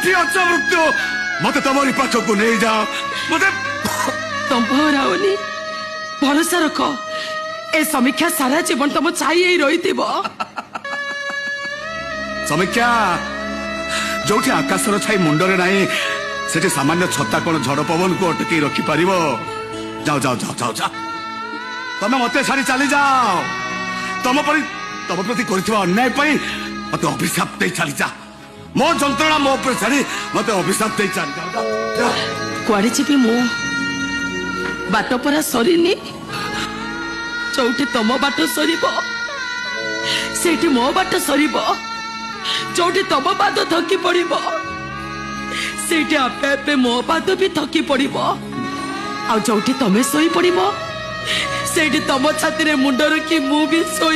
जोठी अच मृत्यु मत तमरी पाख को नहीं जा मत तंभरावनी भरोसा रख ए समीक्षा सारा जीवन तुम छाई रही समीक्षा जोठी आकाशर छाई मुंडरे नहीं सेठी सामान्य छत्ता कौन झड़ पवन को अटकी रखी पार जाओ जाओ जाओ जाओ जाओ तमे मत छाड़ी चली जाओ तम प्रति कर अन्याय मत अभिशाप दे चली जा मो जंत्रणा मो पर छाड़ी मत अभिशाप दे चली जा कुआड़े जीवी मो बाट परा सरीनी चौटी तम बाट सरीब सेठी मो बाट सरीब चौटी तम पाद थकी पड़िब सेठी आपे आपे मो पाद भी थकी पड़िब आ चौटी तमे सोई पड़िब सेठी तम छाती रे मुंड रखी मु भी सोई